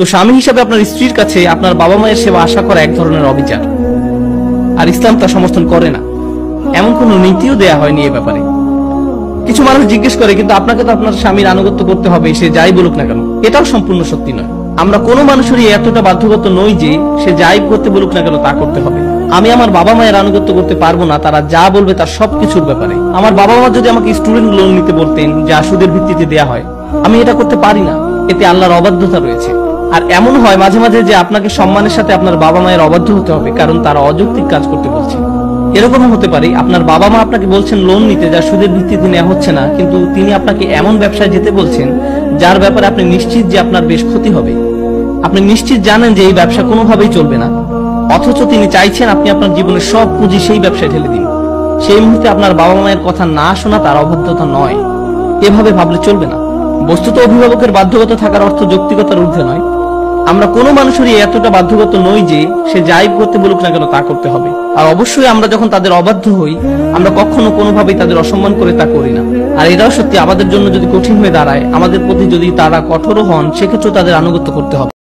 তো স্বামী হিসেবে আপনার স্ত্রীর কাছে আপনার বাবা মায়ের সেবা আশা করা এক ধরনের অবিচার, আর ইসলাম তা সমর্থন করে না। এমন কোন নীতিও দেয়া হয়নি এ ব্যাপারে। কিছু মানুষ জিজ্ঞেস করে, কিন্তু আপনাকে তো আপনার স্বামীর আনুগত্য করতে হবে, সে যাই বলুক না কেন। এটাও সম্পূর্ণ সত্যি নয়। আমরা কোনো মানুষেরই এতটা বাধ্যগত নই যে সে যাই করতে বলুক না কেন তা করতে হবে। আমি আমার বাবা মায়ের আনুগত্য করতে পারবো না তারা যা বলবে তার সবকিছুর ব্যাপারে। আমার বাবা মা যদি আমাকে স্টুডেন্ট লোন নিতে বলতেন, যা সুদের ভিত্তিতে দেয়া হয়, আমি এটা করতে পারি না। এতে আল্লাহর অবাধ্যতা রয়েছে। আর এমন হয় মাঝে মাঝে যে আপনাকে সম্মানের সাথে আপনার বাবা মায়ের অবাধ্য হতে হবে, কারণ তারা অযৌক্তিক কাজ করতে বলছে। এরকমও হতে পারে আপনার বাবা মা আপনাকে বলছেন লোন নিতে, যা সুদের ভিত্তিতে নেওয়া হচ্ছে না, কিন্তু তিনি আপনাকে এমন ব্যবসায় যেতে বলছেন যার ব্যাপারে আপনি নিশ্চিত যে আপনার বেশ ক্ষতি হবে। আপনি নিশ্চিত জানেন যে এই ব্যবসা কোনোভাবেই চলবে না, অথচ তিনি চাইছেন আপনি আপনার জীবনের সব পুঁজি সেই ব্যবসায় ঢেলে দিন। সেই মুহূর্তে আপনার বাবা মায়ের কথা না শোনা তার অবাধ্যতা নয়। এভাবে ভাবলে চলবে না। বস্তুত অভিভাবকের বাধ্যগত থাকার অর্থ যৌক্তিকতার ঊর্ধ্বে নয়। আমরা কোনো মানুষেরই এতটা বাধ্যগত নই যে সে যাই করতে বলুক না কেন তা করতে হবে। আর অবশ্যই আমরা যখন তাদের অবাধ্য হই, আমরা কখনো কোনোভাবেই তাদের অসম্মান করে তা করি না। আর এটাও সত্যি, আমাদের জন্য যদি কঠিন হয়ে দাঁড়ায়, আমাদের প্রতি যদি তারা কঠোর হন, সেক্ষেত্রেও তাদের আনুগত্য করতে হবে।